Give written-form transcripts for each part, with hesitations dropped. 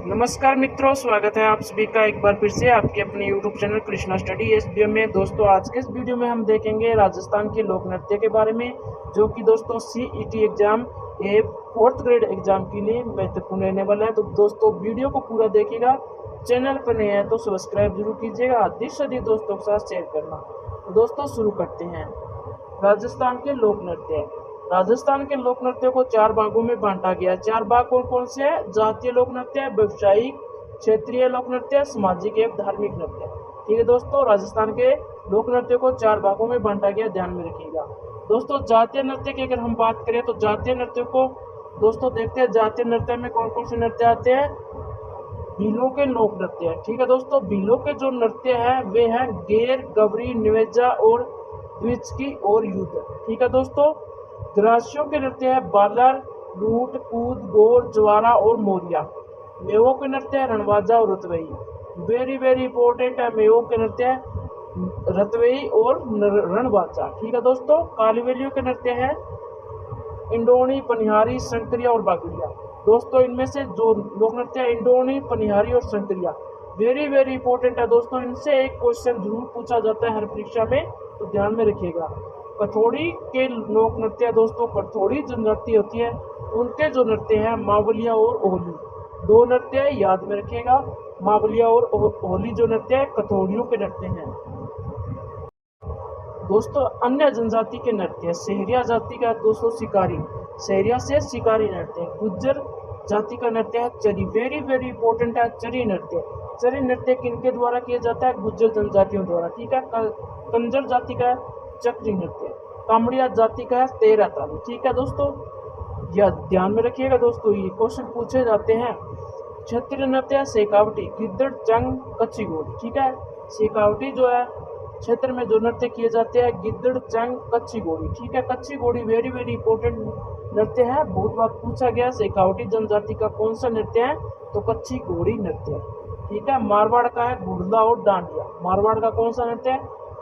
नमस्कार मित्रों, स्वागत है आप सभी का एक बार फिर से आपके अपने यूट्यूब चैनल कृष्णा स्टडी इस वीडियो में। दोस्तों आज के इस वीडियो में हम देखेंगे राजस्थान के लोक नृत्य के बारे में, जो कि दोस्तों सीईटी एग्जाम ये 4th ग्रेड एग्जाम के लिए महत्वपूर्ण रहने वाला है। तो दोस्तों वीडियो को पूरा देखिएगा, चैनल पर नए हैं तो सब्सक्राइब जरूर कीजिएगा, अधिक से अधिक दोस्तों के साथ शेयर करना। तो दोस्तों शुरू करते हैं। राजस्थान के लोक नृत्य। राजस्थान के लोक नृत्य को 4 भागों में बांटा गया है। 4 भाग कौन कौन से हैं? जातीय लोक नृत्य, व्यवसायिक, क्षेत्रीय लोक नृत्य, सामाजिक एवं धार्मिक नृत्य। ठीक है दोस्तों, राजस्थान के लोक नृत्य को 4 भागों में बांटा गया, ध्यान में रखिएगा। दोस्तों जातीय नृत्य की अगर हम बात करें तो जातीय नृत्य को दोस्तों देखते हैं। जातीय नृत्य में कौन कौन से नृत्य आते हैं? भीलों के लोक नृत्य। ठीक है दोस्तों, भीलों के जो नृत्य है वे हैं गेर, गवरी, निवेजा और द्विचकी और युद्ध। ठीक है दोस्तों, ग्रासियों के नृत्य है बालर, लूट, कूद, गोर, ज्वारा और मोरिया। मेवों के नृत्य है रणवाजा और रतवई। वेरी इंपॉर्टेंट है मेवों के नृत्य है रतवई और रणवाजा। ठीक है दोस्तों, कालवेलियों के नृत्य है इंडोनी, पनिहारी, शंकरिया और बागड़िया। दोस्तों इनमें से जो लोक नृत्य है इंडोनी, पनिहारी और शंकरिया वेरी इंपॉर्टेंट है दोस्तों। इनसे एक क्वेश्चन जरूर पूछा जाता है हर परीक्षा में, तो ध्यान में रखिएगा। कथोड़ी के लोक नृत्य दोस्तों, कथोड़ी जो नृत्य होती है उनके जो नृत्य हैं मावलिया और ओली। 2 नृत्य याद में रखिएगा, मावलिया और ओली जो नृत्य है कथोड़ियों के नृत्य हैं। दोस्तों अन्य जनजाति के नृत्य, सहरिया जाति का दोस्तों शिकारी, सहरिया से शिकारी नृत्य। गुज्जर जाति का नृत्य है चरी, वेरी इंपॉर्टेंट है चरी नृत्य। चरी नृत्य किनके द्वारा किया जाता है? गुज्जर जनजातियों द्वारा। ठीक है, कंजर जाति का चक्री नृत्य, कामड़िया जाति का है तेरह ताली। ठीक है दोस्तों, यह ध्यान में रखिएगा दोस्तों, ये क्वेश्चन पूछे जाते हैं। क्षेत्रीय नृत्य शेखावटी, गिद्दड़, चंग, कच्ची घोड़ी। ठीक है, शेखावटी जो है क्षेत्र में जो नृत्य किए जाते हैं गिद्दड़, चंग, कच्ची घोड़ी। ठीक है, कच्ची घोड़ी वेरी इंपॉर्टेंट नृत्य है, बहुत बार पूछा गया। शेखावटी जनजाति का कौन सा नृत्य है? तो कच्ची घोड़ी नृत्य। ठीक है, मारवाड़ का है गुड़ला और डांडिया। मारवाड़ का कौन सा नृत्य है?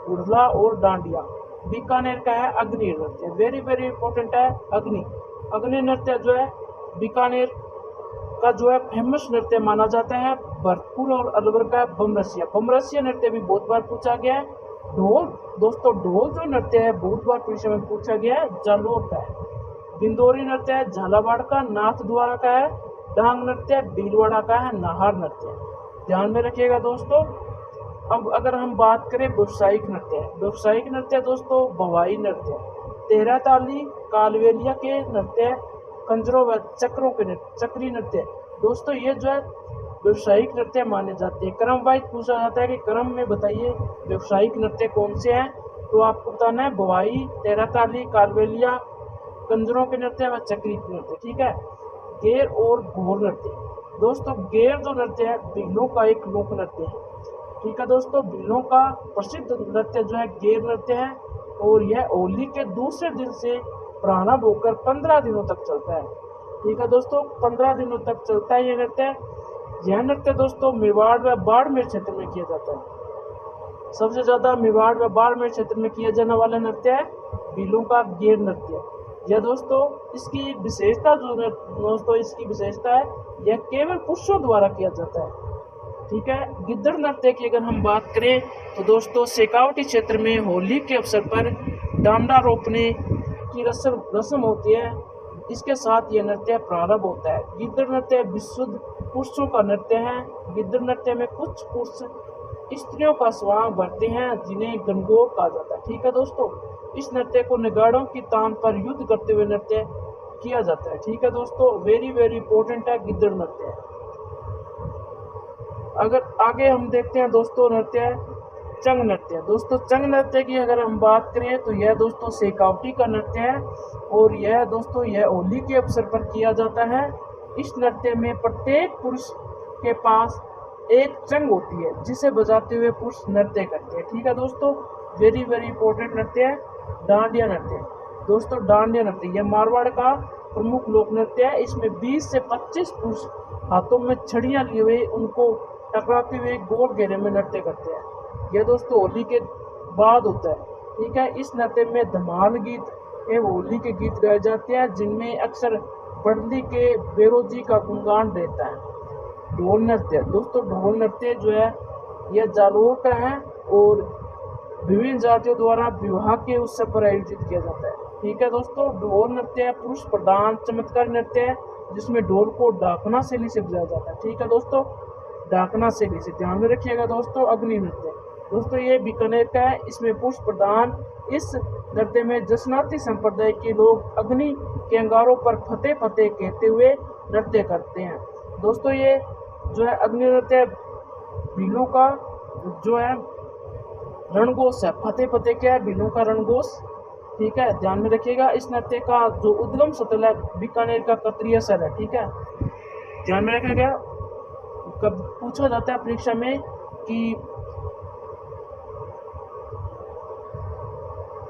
गुड़ला और डांडिया। बीकानेर का है अग्नि नृत्य, वेरी इंपॉर्टेंट है अग्नि। अग्नि नृत्य जो है बीकानेर का जो है फेमस नृत्य माना जाता है। भरतपुर और अलवर का बमरसिया। बमरसिया नृत्य भी बहुत बार पूछा गया है। ढोल दोस्तों, ढोल जो नृत्य है बहुत बार परीक्षा में पूछा गया है, जालोर का है। बिंदोरी नृत्य है झालावाड़ का। नाथ द्वारा का है डांग नृत्य। भीलवाड़ा का है नाहर नृत्य। ध्यान में रखिएगा दोस्तों। अब अगर हम बात करें व्यवसायिक नृत्य दोस्तों भवाई नृत्य, तेरह ताली, कालवेलिया के नृत्य, कंजरों व चक्रों के नृत्य, चक्री नृत्य। दोस्तों ये जो है व्यवसायिक नृत्य माने जाते हैं। क्रम वाइज पूछा जाता है कि क्रम में बताइए व्यवसायिक नृत्य कौन से हैं, तो आपको बताना है भवाई, तेरह ताली, कालवेलिया, कंजरों के नृत्य व चक्री नृत्य। ठीक है, गेर और घोर नृत्य। दोस्तों गेर जो नृत्य है भीलों का एक लोक नृत्य है। ठीक है दोस्तों, भीलों का प्रसिद्ध नृत्य जो है गेर नृत्य है, और यह होली के दूसरे दिन से प्रारंभ होकर 15 दिनों तक चलता है। ठीक है दोस्तों, 15 दिनों तक चलता है ये नृत्य। यह नृत्य दोस्तों मेवाड़ व बाड़मेर क्षेत्र में किया जाता है। सबसे ज्यादा मेवाड़ व बाड़मेर क्षेत्र में किया जाने वाला नृत्य है भीलों का गेर नृत्य। यह दोस्तों इसकी विशेषता इसकी विशेषता है यह केवल पुरुषों द्वारा किया जाता है। ठीक है, गिद्दड़ नृत्य की अगर हम बात करें तो दोस्तों शेखावटी क्षेत्र में होली के अवसर पर डांडा रोपने की रस्म होती है। इसके साथ यह नृत्य प्रारंभ होता है। गिद्दड़ नृत्य विशुद्ध पुरुषों का नृत्य है। गिद्दड़ नृत्य में कुछ पुरुष स्त्रियों का स्वांग भरते हैं जिन्हें गणगौर कहा जाता है। ठीक है दोस्तों, इस नृत्य को नगाड़ों की तान पर युद्ध करते हुए नृत्य किया जाता है। ठीक है दोस्तों, वेरी इंपॉर्टेंट है गिद्दड़ नृत्य। अगर आगे हम देखते हैं दोस्तों नृत्य चंग नृत्य। दोस्तों चंग नृत्य की अगर हम बात करें तो यह दोस्तों शेखावटी का नृत्य है, और यह दोस्तों यह होली के अवसर पर किया जाता है। इस नृत्य में प्रत्येक पुरुष के पास एक चंग होती है जिसे बजाते हुए पुरुष नृत्य करते हैं। ठीक है दोस्तों, वेरी इंपॉर्टेंट नृत्य है डांडिया नृत्य। दोस्तों डांडिया नृत्य यह मारवाड़ का प्रमुख लोक नृत्य है। इसमें 20 से 25 पुरुष हाथों में छड़ियां लिए हुए उनको टकराते हुए गोल घेरे में नृत्य करते हैं। यह दोस्तों होली के बाद होता है। ठीक है, इस नृत्य में धमाल गीत एवं होली के गीत गाए जाते हैं जिनमें अक्सर बड़ली के बेरोजी का गुणगान रहता है। ढोल नृत्य। दोस्तों ढोल नृत्य जो है यह जालौर का है और विभिन्न जातियों द्वारा विवाह के उत्सव पर आयोजित किया जाता है। ठीक है दोस्तों, ढोल नृत्य पुरुष प्रधान चमत्कार नृत्य है जिसमें ढोल को डाकना शैली से बजाया जाता है। ठीक है दोस्तों, डाकना शैली से ध्यान में रखिएगा दोस्तों। अग्नि नृत्य दोस्तों ये बीकानेर का है, इसमें पुरुष प्रधान। इस नृत्य में जसनाती संप्रदाय के लोग अग्नि के अंगारों पर फतेह फतेह कहते हुए नृत्य करते हैं। दोस्तों ये जो है अग्नि नृत्य भीलों का जो है रणघोष है। फतेह फतेह क्या है? भीलों का रणघोष। ठीक है, ध्यान में रखिएगा। इस नृत्य का जो उद्गम स्थल है बीकानेर का कतरियासर है। ठीक है, ध्यान में रखिएगा। कब पूछा जाता है परीक्षा में कि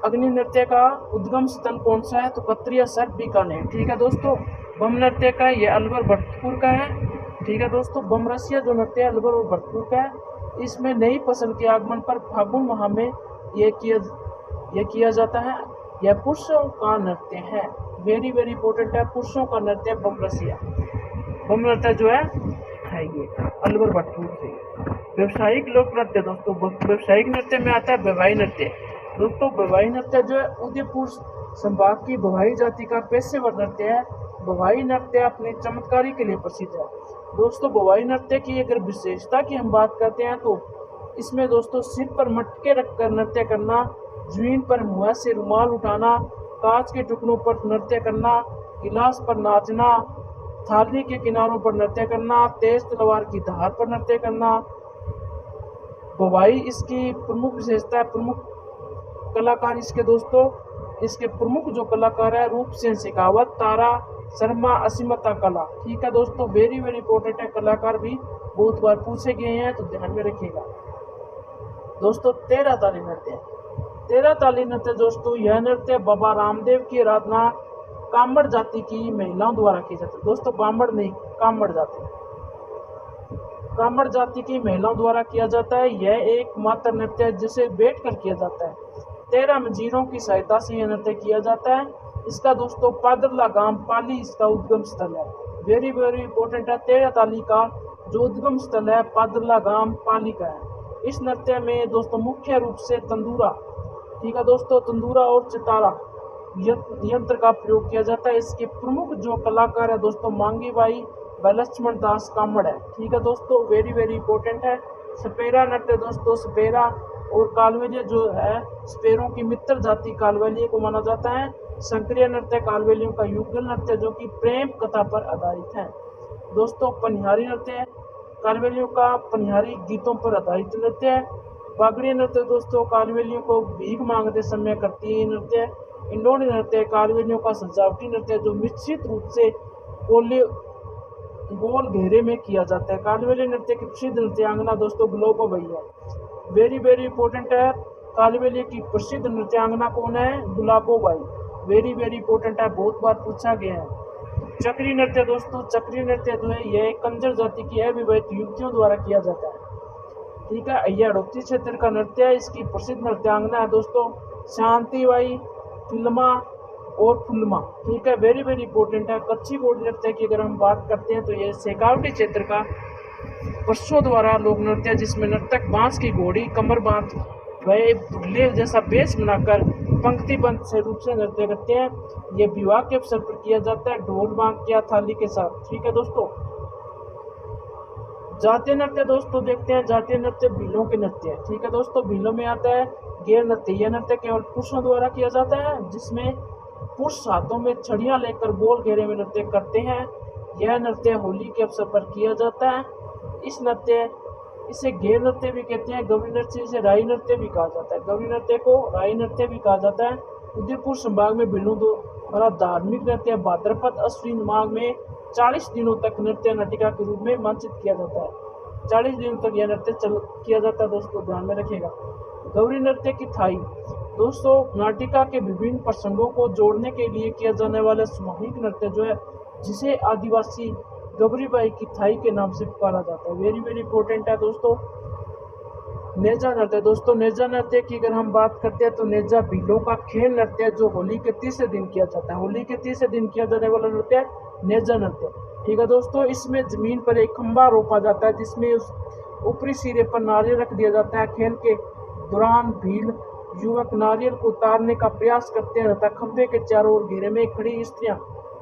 अग्नि नृत्य का उद्गम स्थल कौन सा है, तो कतरियासर बीकानेर। ठीक है दोस्तों, बम नृत्य का ये अलवर भरतपुर का है। ठीक है दोस्तों, बम रसिया जो नृत्य है अलवर और भरतपुर का है। इसमें नई फसल के आगमन पर फागुन माह में ये किया जाता है। यह पुरुषों का नृत्य है, वेरी वेरी इंपॉर्टेंट है, पुरुषों का नृत्य बम रसिया। बम नृत्य जो है ये अलवर भरतपुर से। व्यवसायिक लोक नृत्य दोस्तों, व्यवसायिक नृत्य में आता है बवाई नृत्य। दोस्तों बवाई नृत्य जो है उदयपुर संभाग की बवाई जाति का पेशेवर नृत्य है। बवाई नृत्य अपने चमत्कारी के लिए प्रसिद्ध है। दोस्तों बवाई नृत्य की अगर विशेषता की हम बात करते हैं तो इसमें दोस्तों सिर पर मटके रखकर नृत्य करना, जमीन पर मुँह से रुमाल उठाना, कांच के टुकड़ों पर नृत्य करना, गिलास पर नाचना, थाली के किनारों पर नृत्य करना, तेज तलवार की धार पर नृत्य करना। बवाई इसकी प्रमुख विशेषता है। प्रमुख कलाकार इसके प्रमुख जो कलाकार है रूप सेन शेखावत, तारा शर्मा, असीमता कला। ठीक है दोस्तों, वेरी वेरी इंपॉर्टेंट है, कलाकार भी बहुत बार पूछे गए हैं तो ध्यान में रखिएगा। दोस्तों तेरह ताली नृत्य। तेरह ताली नृत्य दोस्तों यह नृत्य बाबा रामदेव की आराधना कामड़ जाति की महिलाओं द्वारा की जाती है। दोस्तों बामड़ नहीं, कामड़ जाति की महिलाओं द्वारा किया जाता है। यह एक मात्र नृत्य है जिसे बैठ कर किया जाता है। 13 मंजीरों की सहायता से यह नृत्य किया जाता है। इसका दोस्तों पादरला गांव पाली इसका उद्गम स्थल है। वेरी वेरी इंपॉर्टेंट है, 13 ताली का जो उद्गम स्थल है पादरला गांव पाली का है। इस नृत्य में दोस्तों मुख्य रूप से तंदूरा, ठीक है दोस्तों, तंदूरा और चितारा यंत्र का प्रयोग किया जाता है। इसके प्रमुख जो कलाकार है दोस्तों मांगी बाई व लक्ष्मण दास कामड़ है। ठीक है दोस्तों, वेरी वेरी इंपॉर्टेंट है। सपेरा नृत्य दोस्तों, सपेरा और कालवेलिया जो है स्पेरों की मित्र जाति कालवेलिया को माना जाता है। संक्रिय नृत्य कालवेलियों का युगल नृत्य जो कि प्रेम कथा पर आधारित है। दोस्तों पनिहारी नृत्य कालवेलियों का पनिहारी गीतों पर आधारित नृत्य है। बागड़ी नृत्य दोस्तों कालवेलियों को भीख मांगते समय करती है नृत्य। इंडोनी नृत्य कालवेलियों का सजावटी नृत्य जो निश्चित रूप से गोल घेरे में किया जाता है। कालवेली नृत्य की प्रसिद्ध नृत्यांगना दोस्तों गुलाबोबाई है। वेरी वेरी इंपॉर्टेंट है, कालवेली की प्रसिद्ध नृत्यांगना कौन है? गुलाबोबाई। वेरी वेरी इंपॉर्टेंट है, बहुत बार पूछा गया है। चक्री नृत्य दोस्तों, चक्री नृत्य जो है यह कंजर जाति की अविवाहित युवतियों द्वारा किया जाता है। ठीक है, अय्याड़ोती क्षेत्र का नृत्य है। इसकी प्रसिद्ध नृत्यांगना है दोस्तों शांतिबाई, फिल्मा और फुल्मा। ठीक है, वेरी वेरी इंपॉर्टेंट है। कच्ची बोर्ड नृत्य की अगर हम बात करते हैं तो यह शेखावटी क्षेत्र का पुरुषों द्वारा लोक नृत्य जिसमें नर्तक बांस की घोड़ी कमर बांध वह दुल्हे जैसा बेस बनाकर पंक्तिबद्ध से रूप से नृत्य करते हैं। यह विवाह के अवसर पर किया जाता है ढोल बांग या थाली के साथ। ठीक है दोस्तों, जातीय नृत्य दोस्तों देखते हैं। जातीय नृत्य भीलों के नृत्य है। ठीक है दोस्तों, भीलों में आता है गैर नृत्य। यह नृत्य केवल पुरुषों द्वारा किया जाता है जिसमें पुरुष हाथों में छड़ियां लेकर गोल घेरे में नृत्य करते हैं। यह नृत्य होली के अवसर पर किया जाता है। इसे गैर नृत्य भी कहते हैं। गौरी नृत्य इसे राई नृत्य भी कहा जाता है। गौरी नृत्य को राई नृत्य भी कहा जाता है। उदयपुर संभाग में भीलों द्वारा धार्मिक नृत्य भाद्रपद अश्विन माह में 40 दिनों तक नृत्य नाटिका के रूप में मंचित किया जाता है। 40 दिनों तक यह नृत्य किया जाता है दोस्तों, ध्यान में रखिएगा। गौरी नृत्य की थाई दोस्तों नाटिका के विभिन्न प्रसंगों को जोड़ने के लिए किया जाने वाला सामूहिक नृत्य जो है जिसे आदिवासी गौरीबाई की थाई के नाम से पुकारा जाता है। वेरी वेरी इंपॉर्टेंट है दोस्तों। नेजा नृत्य दोस्तों, नेजा नृत्य की अगर हम बात करते हैं तो नेजा भीलों का खेल नृत्य है जो होली के तीसरे दिन किया जाता है। होली के तीसरे दिन किया जाने वाला नृत्य है नेजा नृत्य। ठीक है दोस्तों, इसमें जमीन पर एक खंबा रोपा जाता है जिसमें उस ऊपरी सिरे पर नारियल रख दिया जाता है। खेल के दौरान भील युवक नारियल को उतारने का प्रयास करते हैं तथा खंबे के चारों ओर घेरे में खड़ी स्त्रियां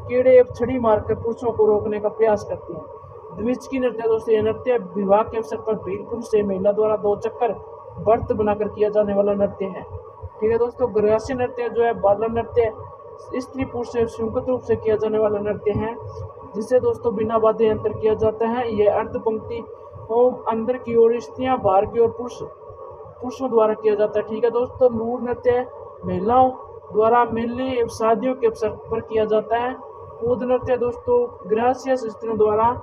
कीड़े एवं छड़ी मारकर पुरुषों को रोकने का प्रयास करती हैं। द्विचकी नृत्य दोस्तों, यह नृत्य विवाह के अवसर पर भील पुरुष से महिला द्वारा 2 चक्कर व्रत बनाकर किया जाने वाला नृत्य है। ठीक है दोस्तों, ग्रास्य नृत्य जो है बालन नृत्य स्त्री पुरुष से संयुक्त रूप से किया जाने वाला नृत्य है जिसे दोस्तों बिना वाद्य यंत्र किया जाता है। यह अर्ध पंक्ति ओम अंदर की ओर स्त्रियां बाहर की ओर पुरुषों द्वारा किया जाता है। ठीक है दोस्तों, नूर नृत्य महिलाओं द्वारा मेले एवं शादियों के अवसर पर किया जाता है। कूद नृत्य दोस्तों गृहस्थ स्त्रियों द्वारा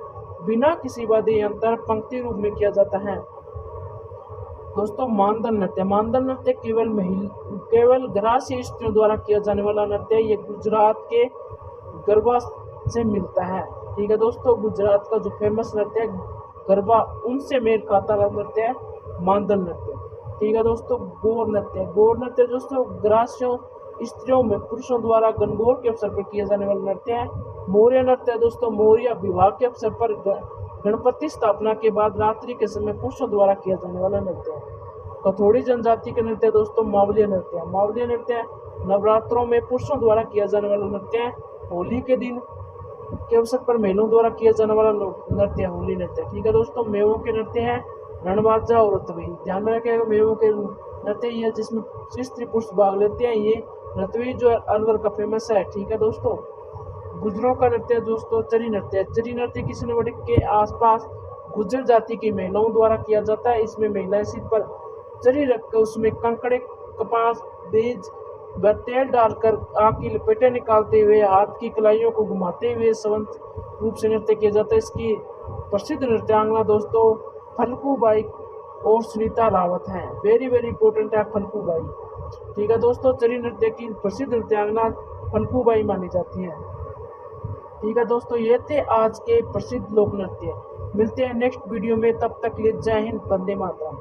बिना किसी वाद्य यंत्र पंक्ति रूप में किया जाता है। दोस्तों मानदंड नृत्य केवल गृहस्थ स्त्रियों द्वारा किया जाने वाला नृत्य है। ये गुजरात के गरबा से मिलता है। ठीक है दोस्तों, गुजरात का जो फेमस नृत्य है गरबा उनसे मेल खाता हुआ नृत्य है मानदंड नृत्य। ठीक है दोस्तों, गौर नृत्य दोस्तों गृहस्थ स्त्रियों में पुरुषों द्वारा गणगौर के अवसर पर किया जाने वाला नृत्य है। मौर्य नृत्य दोस्तों मौर्य विवाह के अवसर पर गणपति स्थापना के बाद रात्रि के समय पुरुषों द्वारा किया जाने वाला नृत्य है। कथोड़ी जनजाति का नृत्य दोस्तों मावली नृत्य नवरात्रों में पुरुषों द्वारा किया जाने वाला नृत्य है। होली के दिन के अवसर पर महिलाओं द्वारा किया जाने वाला नृत्य है होली नृत्य। ठीक है दोस्तों, मेवों के नृत्य है रणबाजा और रतवी। ध्यान में रखिएगा, मेवों के नृत्य ये जिसमें स्त्री पुरुष भाग लेते हैं। ये रतवी जो है अलवर का फेमस है। ठीक है दोस्तों, गुजरों का नृत्य दोस्तों चरी नृत्य किशनगढ़ के आसपास गुजर जाति की महिलाओं द्वारा किया जाता है। इसमें महिलाएं सिर पर चरी रखकर उसमें कंकड़े कपास बीज व तेल डालकर आग की लपेटें निकालते हुए हाथ की कलाइयों को घुमाते हुए संवत रूप से नृत्य किया जाता है। इसकी प्रसिद्ध नृत्यांगना दोस्तों फल्गू बाई और सुनीता रावत हैं। वेरी इंपॉर्टेंट है फल्गू बाई। ठीक है दोस्तों, चरी नृत्य की प्रसिद्ध नृत्यांगना फल्गू बाई मानी जाती है। ठीक है दोस्तों, ये थे आज के प्रसिद्ध लोक नृत्य। मिलते हैं नेक्स्ट वीडियो में, तब तक के लिए जय हिंद, वंदे मातरम।